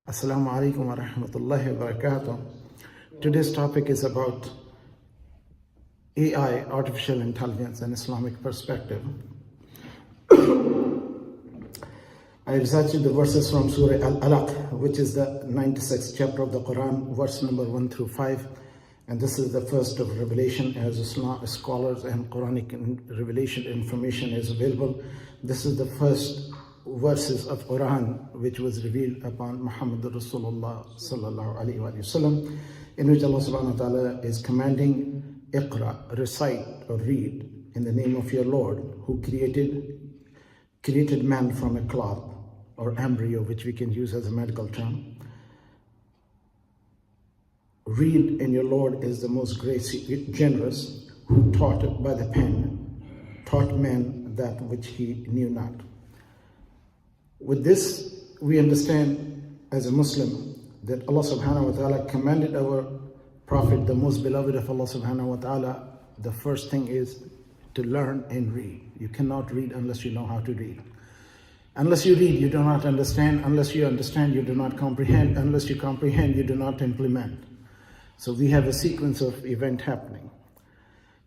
Assalamu alaikum wa rahmatullahi wa barakatuh. Today's topic is about AI, artificial intelligence, and Islamic perspective. I recited the verses from Surah Al-Alaq, which is the 96th chapter of the Quran, verse number 1 through 5. And this is the first of revelation, as scholars and Quranic revelation information is available. This is the first verses of Quran which was revealed upon Muhammad Rasulullah sallallahu alaihi wasallam, in which Allah subhanahu wa ta'ala is commanding, Iqra, recite or read in the name of your Lord, who created man from a cloth or embryo, which we can use as a medical term. Read, and your Lord is the most generous, who taught by the pen, taught man that which he knew not. With this, we understand as a Muslim that Allah subhanahu wa ta'ala commanded our Prophet, the most beloved of Allah subhanahu wa ta'ala. The first thing is to learn and read. You cannot read unless you know how to read. Unless you read, you do not understand. Unless you understand, you do not comprehend. Unless you comprehend, you do not implement. So we have a sequence of event happening.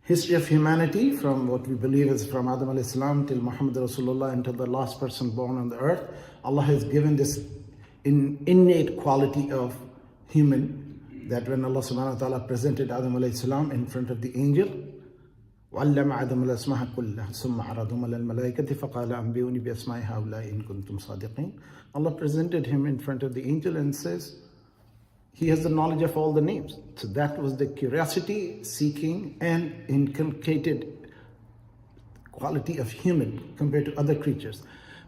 History of humanity, from what we believe is from Adam alayhi salam till Muhammad Rasulullah, until the last person born on the earth, Allah has given this innate quality of human, that when Allah subhanahu wa ta'ala presented Adam alayhi salam in front of the angel, وَعَلَّمَ آدَمَ الْأَسْمَاءَ كُلَّهَا ثُمَّ عَرَضَهُمْ عَلَى الْمَلَائِكَةِ فَقَالَ أَنْبِئُونِي بِأَسْمَاءِ هَؤُلَاءِ إِن كُنتُمْ صَادِقِينَ. Allah presented him in front of the angel and says, he has the knowledge of all the names. So that was the curiosity, seeking, and inculcated quality of human compared to other creatures.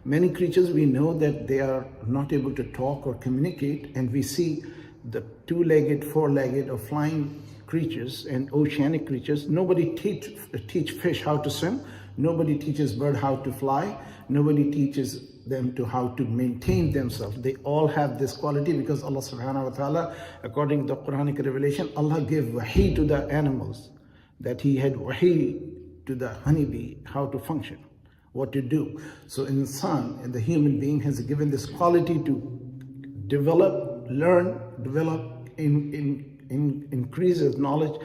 Many creatures, we know that they are not able to talk or communicate, and we see the two-legged, four-legged, or flying creatures and oceanic creatures. Nobody teach fish how to swim. Nobody teaches bird how to fly. Nobody teaches them to how to maintain themselves. They all have this quality because Allah subhanahu wa ta'ala, according to the Quranic revelation, Allah gave wahi to the animals, that he had wahi to the honeybee, how to function, what to do. So insan, and the human being, has given this quality to develop, learn, develop, increase his knowledge.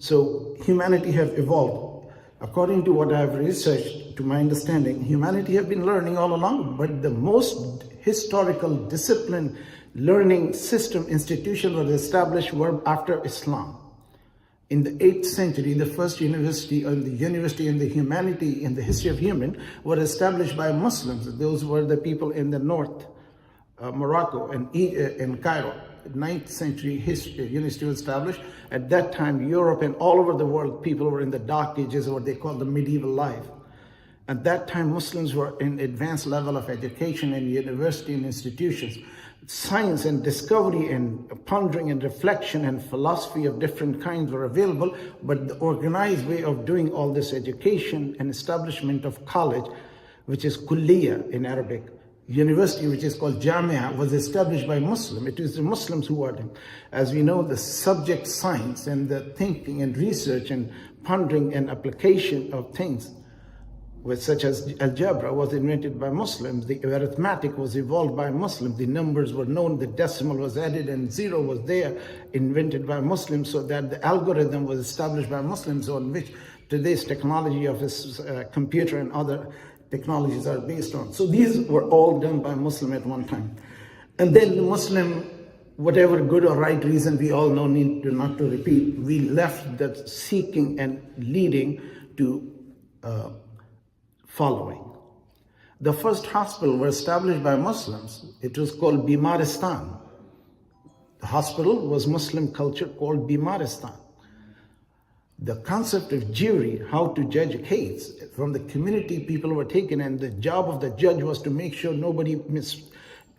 So humanity have evolved. According to what I have researched, to my understanding, humanity have been learning all along, but the most historical discipline learning system institution was established after Islam. In the 8th century, the first university in the humanity in the history of human were established by Muslims. Those were the people in the north, Morocco and Cairo. 9th century university was established. At that time, Europe and all over the world, people were in the dark ages, or what they call the medieval life. At that time, Muslims were in advanced level of education in university and institutions. Science and discovery and pondering and reflection and philosophy of different kinds were available, but the organized way of doing all this education and establishment of college, which is kulliya in Arabic, university, which is called Jamia, was established by Muslims. It is the Muslims who are them. As we know, the subject science and the thinking and research and pondering and application of things, such as algebra, was invented by Muslims. The arithmetic was evolved by Muslims. The numbers were known, the decimal was added, and zero was there, invented by Muslims, so that the algorithm was established by Muslims, on which today's technology of this computer and other technologies are based on. So these were all done by Muslim at one time. And then the Muslim, whatever good or right reason we all know, need to not to repeat, we left that seeking and leading to following. The first hospital was established by Muslims. It was called Bimaristan. The hospital was Muslim culture, called Bimaristan. The concept of jury, how to judge a case, from the community people were taken, and the job of the judge was to make sure nobody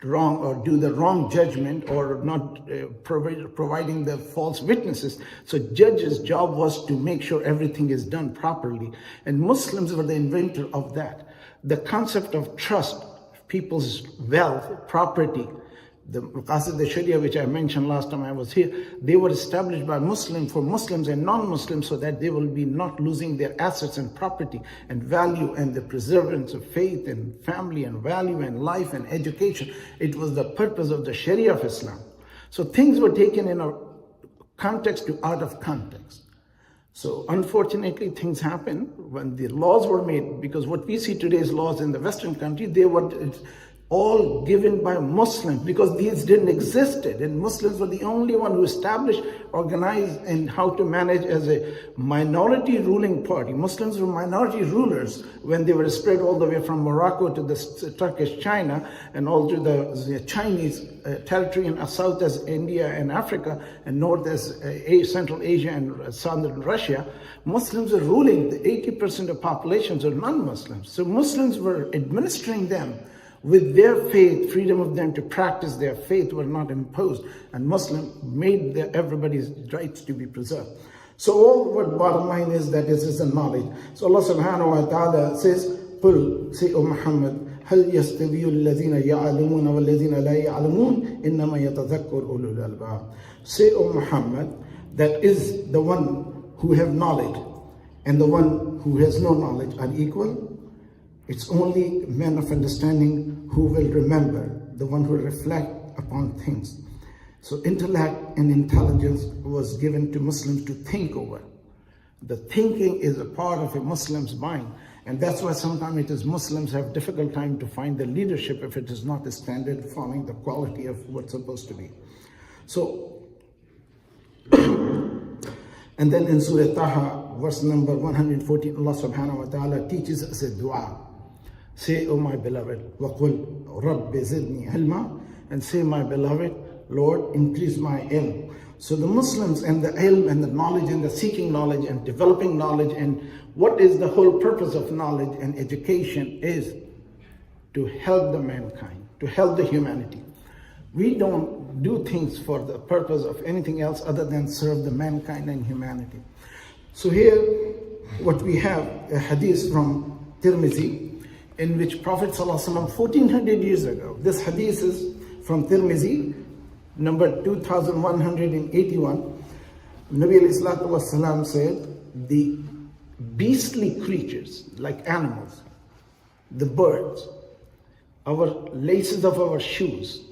wrong or do the wrong judgment, or not providing the false witnesses. So judge's job was to make sure everything is done properly. And Muslims were the inventor of that. The concept of trust, people's wealth, property, The Maqasid al-Sharia, which I mentioned last time I was here, they were established by Muslims for Muslims and non-Muslims so that they will be not losing their assets and property and value and the preservance of faith and family and value and life and education. It was the purpose of the Sharia of Islam. So things were taken in a context to out of context. So unfortunately, things happen when the laws were made, because what we see today's laws in the Western country, they were all given by Muslims, because these didn't exist, and Muslims were the only one who established, organized, and how to manage as a minority ruling party. Muslims were minority rulers when they were spread all the way from Morocco to the Turkish China and all to the Chinese territory, and south as India and Africa, and north as Central Asia and southern Russia. Muslims were ruling. The 80% of populations are non-Muslims. So Muslims were administering them with their faith. Freedom of them to practice their faith were not imposed, and Muslim made everybody's rights to be preserved. So all what bottom line is that this is a knowledge. So Allah subhanahu wa ta'ala says, "Qul, say O Muhammad, هل يستوي الذين يعلمون والذين لا يعلمون إنما يتذكر أولو الألباب." Say O Muhammad, that is the one who have knowledge and the one who has no knowledge are equal. It's only men of understanding who will remember, the one who reflect upon things. So intellect and intelligence was given to Muslims to think over. The thinking is a part of a Muslim's mind. And that's why sometimes it is Muslims have difficult time to find the leadership if it is not the standard following the quality of what's supposed to be. So, and then in Surah Taha, verse number 114, Allah subhanahu wa ta'ala teaches us a dua. Say, O my beloved, وَقُلْ رَبِّ زِدْنِي عِلْمًا, and say, my beloved, Lord, increase my ilm. So the Muslims and the ilm and the knowledge and the seeking knowledge and developing knowledge, and what is the whole purpose of knowledge and education is to help the mankind, to help the humanity. We don't do things for the purpose of anything else other than serve the mankind and humanity. So here, what we have, a hadith from Tirmidhi, in which Prophet ﷺ 1400 years ago, this hadith is from Tirmidhi, number 2181. Nabi alayhi salatu wasalam said, the beastly creatures, like animals, the birds, our laces of our shoes,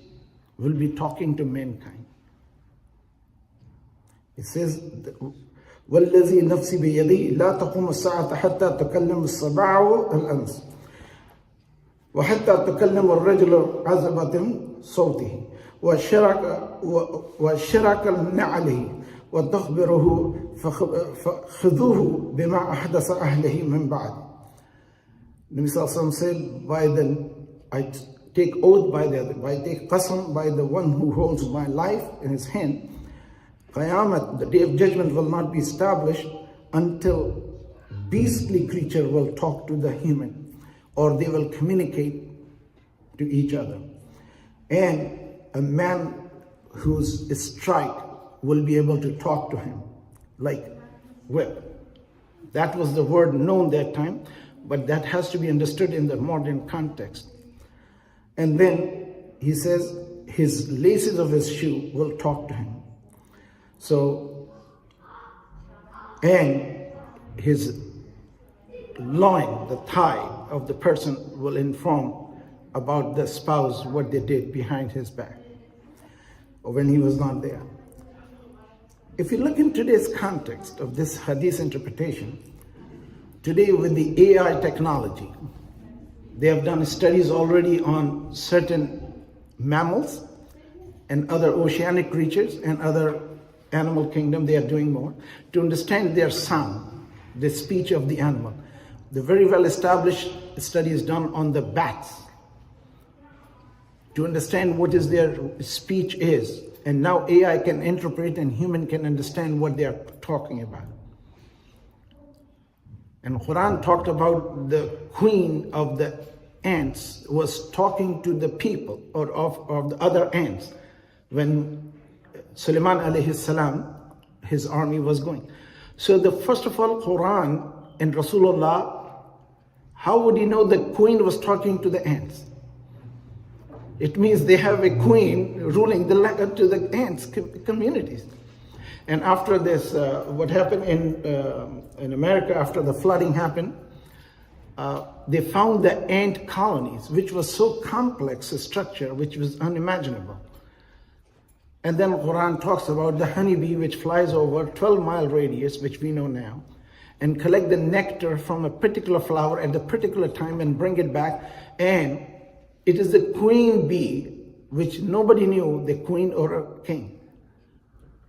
will be talking to mankind. It says, وَالَّذِي نَفْسِ بِيَدِهِ لَا تَقُومُ السَّاعَةَ حَتَّى تُكَلِّمُ السَّبَاعُ الْأَنْسِ وحتى تكلم الرجل عزبة صوته وشرك نعله وتخبره فخذوه بما أحدث أهله من بعد. Nabi Sallallahu said, I take oath I take qasam by the one who holds my life in his hand. Qiyamah, the day of judgment, will not be established until beastly creature will talk to the human, or they will communicate to each other. And a man whose strike will be able to talk to him, like whip. That was the word known that time, but that has to be understood in the modern context. And then he says his laces of his shoe will talk to him. So, and his loin, the thigh of the person, will inform about the spouse what they did behind his back or when he was not there. If you look in today's context of this hadith interpretation, today with the AI technology, they have done studies already on certain mammals and other oceanic creatures and other animal kingdom. They are doing more to understand their sound, the speech of the animal. The very well established study is done on the bats to understand what is their speech is. And now AI can interpret and human can understand what they are talking about. And Quran talked about the queen of the ants was talking to the people or of the other ants when Sulaiman alayhi salam, his army was going. So the first of all, Quran and Rasulullah, how would he know the queen was talking to the ants? It means they have a queen ruling to the ants communities. And after this, what happened in America after the flooding happened, they found the ant colonies, which was so complex a structure, which was unimaginable. And then Quran talks about the honeybee, which flies over 12-mile radius, which we know now, and collect the nectar from a particular flower at a particular time and bring it back. And it is the queen bee, which nobody knew, the queen or a king.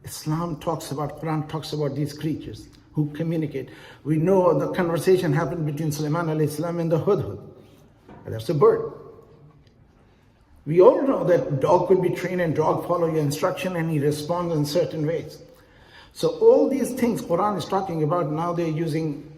Islam talks about, Quran talks about these creatures who communicate. We know the conversation happened between Sulaiman alayhi salam and the hudhud. That's a bird. We all know that dog could be trained and dog follow your instruction and he responds in certain ways. So all these things Quran is talking about, now they're using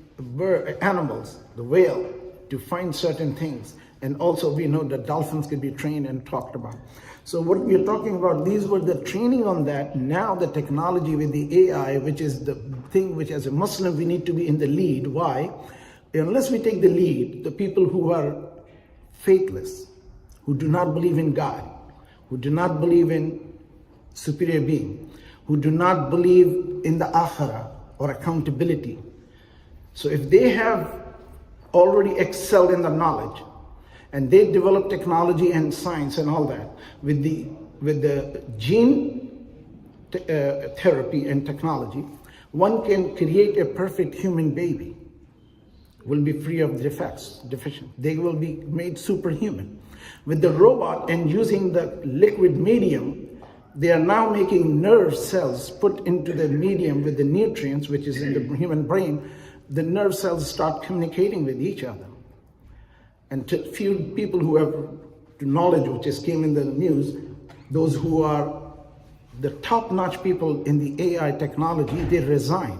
animals, the whale, to find certain things. And also we know that dolphins could be trained and talked about. So what we're talking about, these were the training on that. Now the technology with the AI, which is the thing which as a Muslim we need to be in the lead. Why? Unless we take the lead, the people who are faithless, who do not believe in God, who do not believe in superior being, who do not believe in the akhirah or accountability. So if they have already excelled in the knowledge and they develop technology and science and all that, with the gene therapy and technology, one can create a perfect human baby, will be free of defects, deficient. They will be made superhuman. With the robot and using the liquid medium, they are now making nerve cells put into the medium with the nutrients, which is in the human brain. The nerve cells start communicating with each other. And to few people who have knowledge, which just came in the news, those who are the top-notch people in the AI technology, they resign.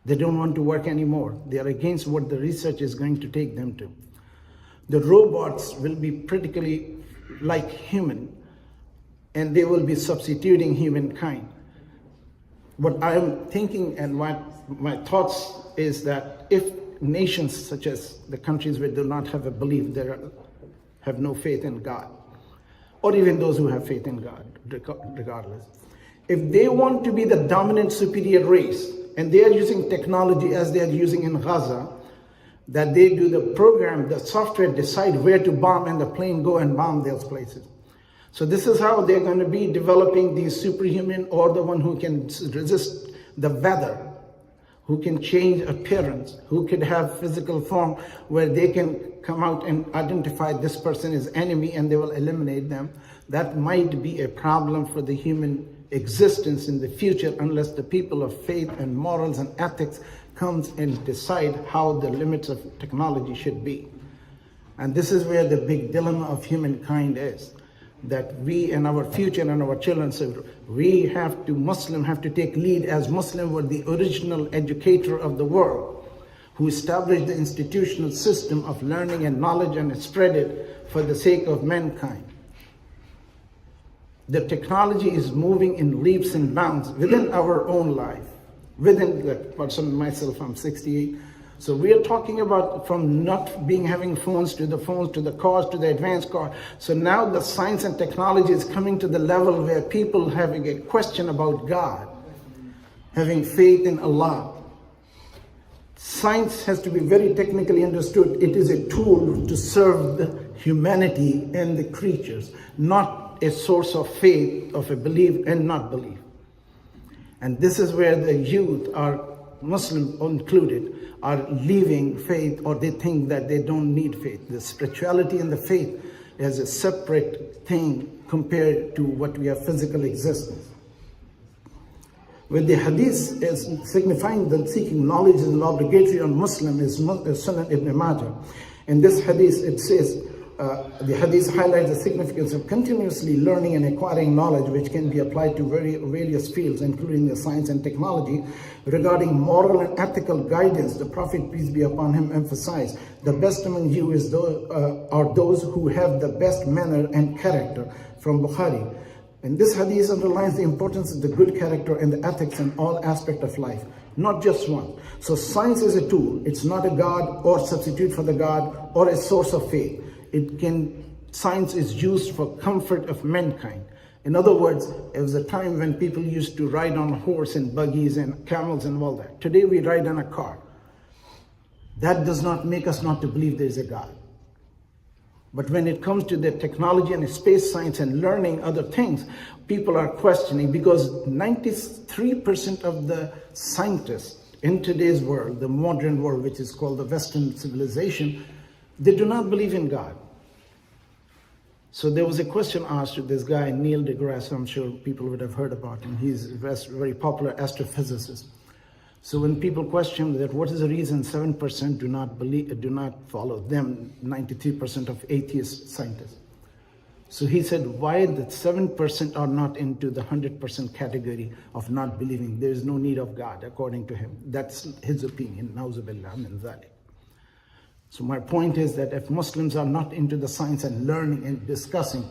They don't want to work anymore. They are against what the research is going to take them to. The robots will be practically like human, and they will be substituting humankind. What I'm thinking and my thoughts is that if nations such as the countries where do not have a belief, they have no faith in God, or even those who have faith in God, regardless, if they want to be the dominant superior race, and they are using technology as they are using in Gaza, that they do the program, the software decide where to bomb and the plane go and bomb those places. So this is how they're going to be developing these superhuman, or the one who can resist the weather, who can change appearance, who could have physical form where they can come out and identify this person is enemy and they will eliminate them. That might be a problem for the human existence in the future unless the people of faith and morals and ethics comes and decide how the limits of technology should be. And this is where the big dilemma of humankind is, that we and our future and our children, so we have to, Muslim have to take lead, as Muslim were the original educator of the world, who established the institutional system of learning and knowledge and spread it for the sake of mankind. The technology is moving in leaps and bounds within our own life. Within the person, myself, I'm 68. So we are talking about from not having phones to the cars, to the advanced car. So now the science and technology is coming to the level where people having a question about God, having faith in Allah. Science has to be very technically understood. It is a tool to serve the humanity and the creatures, not a source of faith, of a belief and not belief. And this is where the youth, are Muslim included, are leaving faith, or they think that they don't need faith. The spirituality and the faith is a separate thing compared to what we have physical existence. With the hadith is signifying that seeking knowledge is obligatory on Muslim is Sunan Ibn Majah. In this hadith it says, the hadith highlights the significance of continuously learning and acquiring knowledge, which can be applied to various fields, including the science and technology. Regarding moral and ethical guidance, the Prophet, peace be upon him, emphasized, the best among you is are those who have the best manner and character, from Bukhari. And this hadith underlines the importance of the good character and the ethics in all aspects of life, not just one. So science is a tool. It's not a God or substitute for the God or a source of faith. It can science is used for comfort of mankind. In other words, it was a time when people used to ride on a horse and buggies and camels and all that. Today we ride on a car. That does not make us not to believe there is a God. But when it comes to the technology and space science and learning other things, people are questioning, because 93% of the scientists in today's world, the modern world, which is called the Western civilization, they do not believe in God. So there was a question asked to this guy, Neil deGrasse. I'm sure people would have heard about him. He's a very popular astrophysicist. So when people question that, what is the reason 7% do not follow them, 93% of atheist scientists? So he said, why the 7% are not into the 100% category of not believing? There is no need of God, according to him. That's his opinion. Na'uzubillah min dhalik. So my point is that if Muslims are not into the science and learning and discussing,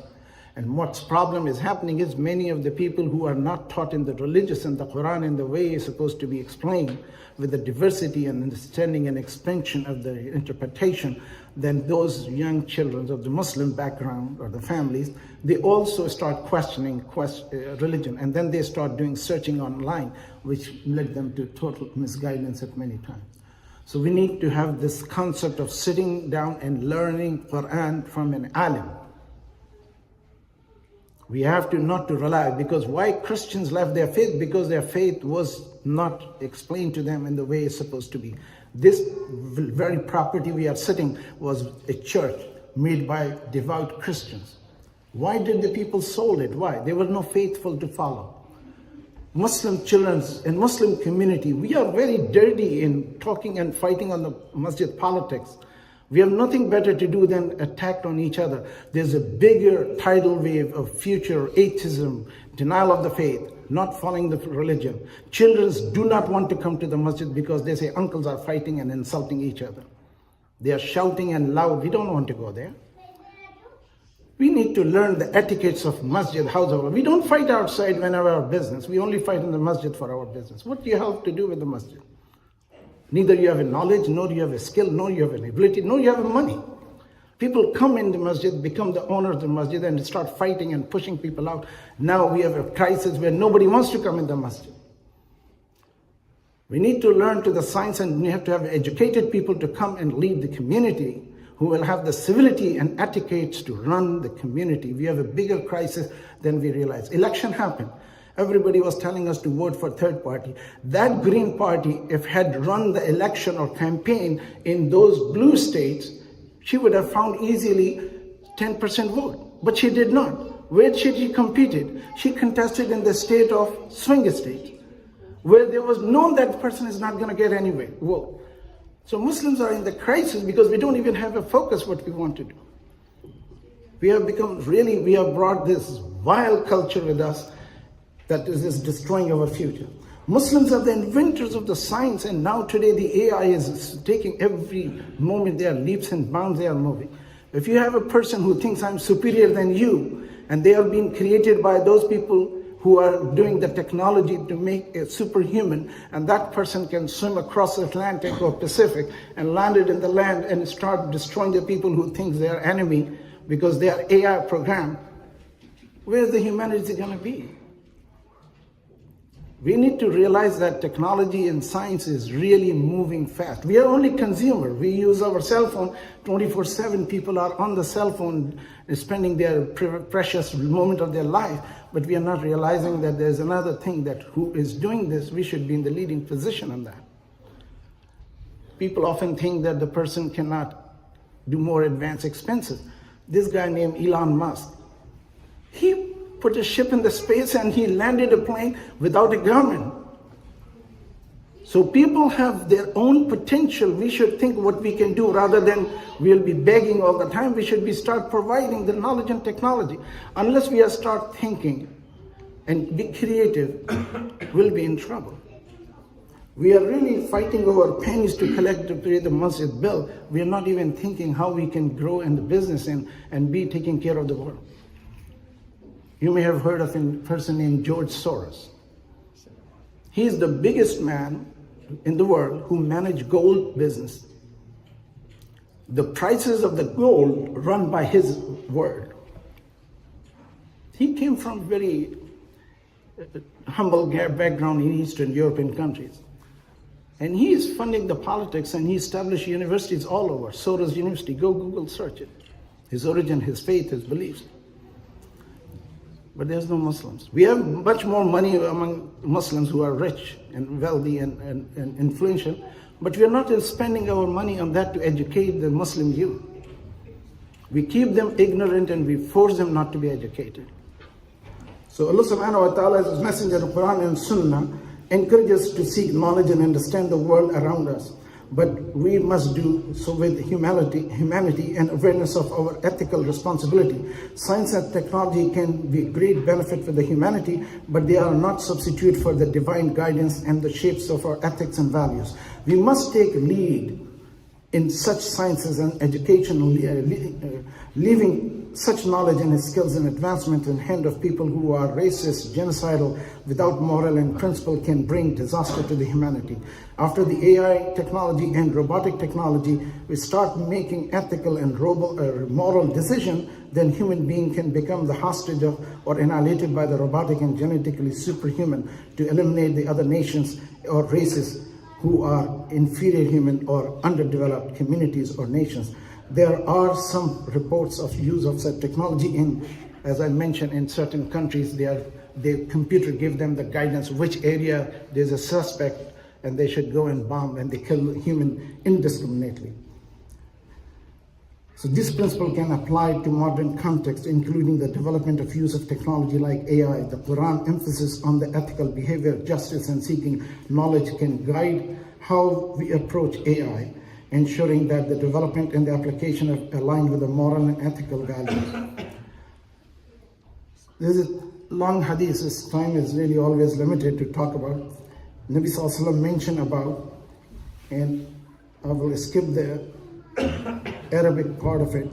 and what's problem is happening is many of the people who are not taught in the religious and the Quran in the way it's supposed to be explained, with the diversity and understanding and expansion of the interpretation, then those young children of the Muslim background or the families, they also start questioning religion, and then they start doing searching online, which led them to total misguidance at many times. So we need to have this concept of sitting down and learning Quran from an alim. We have to not to rely, because why Christians left their faith? Because their faith was not explained to them in the way it's supposed to be. This very property we are sitting was a church made by devout Christians. Why did the people sold it? Why? They were not faithful to follow. Muslim children and Muslim community, we are very dirty in talking and fighting on the masjid politics. We have nothing better to do than attack on each other. There's a bigger tidal wave of future atheism, denial of the faith, not following the religion. Children do not want to come to the masjid because they say uncles are fighting and insulting each other. They are shouting and loud. We don't want to go there. We need to learn the etiquettes of masjid, house. We don't fight outside whenever our business. We only fight in the masjid for our business. What do you have to do with the masjid? Neither you have a knowledge, nor you have a skill, nor you have an ability, nor you have money. People come in the masjid, become the owner of the masjid, and start fighting and pushing people out. Now we have a crisis where nobody wants to come in the masjid. We need to learn to the science, and we have to have educated people to come and lead the community, who will have the civility and etiquettes to run the community. We have a bigger crisis than we realize. Election happened. Everybody was telling us to vote for third party. That green party, if had run the election or campaign in those blue states, she would have found easily 10% vote. But she did not. Where did she competed? She contested in the state of swing state, where there was known that person is not going to get any vote. So Muslims are in the crisis because we don't even have a focus what we want to do. We have brought this vile culture with us that is destroying our future. Muslims are the inventors of the science, and now today the AI is taking every moment. There are leaps and bounds they are moving. If you have a person who thinks I'm superior than you, and they are being created by those people who are doing the technology to make a superhuman, and that person can swim across the Atlantic or Pacific and land it in the land and start destroying the people who think they are enemy because they are AI programmed, where's the humanity going to be? We need to realize that technology and science is really moving fast. We are only consumer. We use our cell phone 24/7. People are on the cell phone spending their precious moment of their life, but we are not realizing that there's another thing, that who is doing this, we should be in the leading position on that. People often think that the person cannot do more advanced expenses. This guy named Elon Musk, he put a ship in the space and he landed a plane without a government. So people have their own potential. We should think what we can do rather than we'll be begging all the time. We should start providing the knowledge and technology. Unless we start thinking and be creative, we'll be in trouble. We are really fighting over pennies to collect to pay the masjid bill. We are not even thinking how we can grow in the business and be taking care of the world. You may have heard of a person named George Soros. He is the biggest man in the world who managed gold business. the prices of the gold run by his word. He came from very humble background in Eastern European countries. And he is funding the politics, and he established universities all over. Soros University, go Google search it. His origin, his faith, his beliefs. But there's no Muslims. We have much more money among Muslims who are rich and wealthy and influential, but we are not spending our money on that to educate the Muslim youth. We keep them ignorant and we force them not to be educated. So Allah subhanahu wa ta'ala, as His messenger of Quran and Sunnah, encourages us to seek knowledge and understand the world around us. But we must do so with humanity and awareness of our ethical responsibility. Science and technology can be a great benefit for the humanity, but they are not substitute for the divine guidance and the shapes of our ethics and values. We must take lead in such sciences and education, leaving such knowledge and skills and advancement in the hand of people who are racist, genocidal, without moral and principle, can bring disaster to the humanity. After the AI technology and robotic technology, we start making ethical and moral decisions, then human being can become the hostage of or annihilated by the robotic and genetically superhuman to eliminate the other nations or races who are inferior human or underdeveloped communities or nations. There are some reports of use of such technology in, as I mentioned, in certain countries, the computer give them the guidance which area there's a suspect and they should go and bomb, and they kill human indiscriminately. So this principle can apply to modern context, including the development of use of technology like AI. The Quran emphasis on the ethical behavior, justice, and seeking knowledge can guide how we approach AI, ensuring that the development and the application are aligned with the moral and ethical values. This is long hadith. This time is really always limited to talk about. Nabi Sallallahu Alaihi Wasallam mentioned about, and I will skip the Arabic part of it.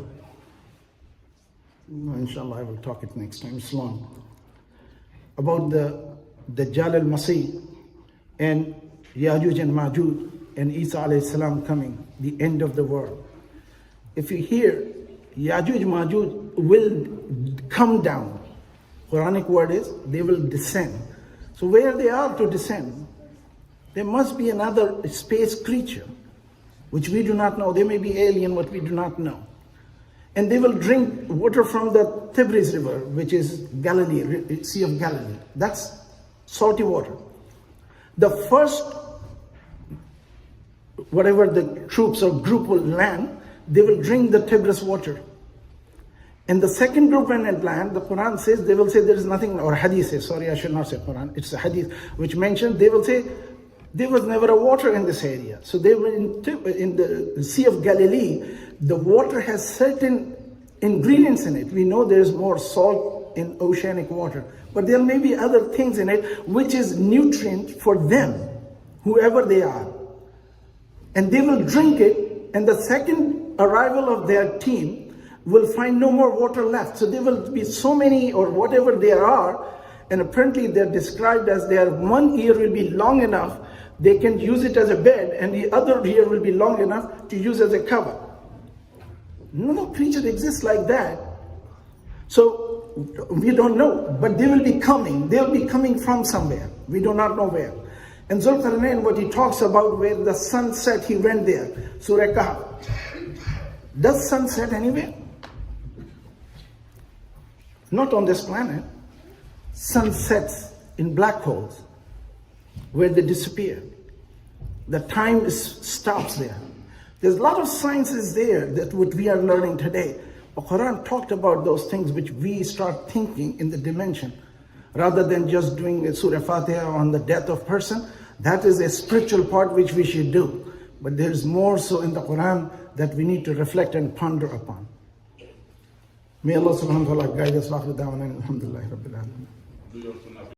Inshallah, I will talk it next time. It's long. About the Dajjal al-Masih and Yajuj and Majuj and Isa alayhi salam coming, the end of the world. If you hear Yajuj Majuj will come down, Quranic word is they will descend. So where they are to descend, there must be another space creature which we do not know. They may be alien, what we do not know. And they will drink water from the Tigris River, which is Galilee, Sea of Galilee. That's salty water. The first, whatever the troops or group will land, they will drink the Tigris water. And the second group when it land, the Quran says, they will say there is nothing, or hadith says, sorry, I should not say Quran, it's a hadith, which mentioned, they will say, there was never a water in this area. So they were in the Sea of Galilee, the water has certain ingredients in it. We know there's more salt in oceanic water, but there may be other things in it which is nutrient for them, whoever they are. And they will drink it, and the second arrival of their team will find no more water left. So there will be so many, or whatever there are, and apparently they're described as their one ear will be long enough, they can use it as a bed, and the other ear will be long enough to use as a cover. No creature exists like that. So we don't know, but they will be coming. They'll be coming from somewhere. We do not know where. And Zulqarnain, what he talks about, where the sun set, he went there. Surah Kahf. Does sun set anywhere? Not on this planet. Sun sets in black holes where they disappear. The time stops there. There's a lot of sciences there that what we are learning today. The Quran talked about those things which we start thinking in the dimension. Rather than just doing a Surah Fatiha on the death of person, that is a spiritual part which we should do. But there is more so in the Quran that we need to reflect and ponder upon. May Allah subhanahu wa ta'ala guide us. Alhamdulillah Rabbil Alameen.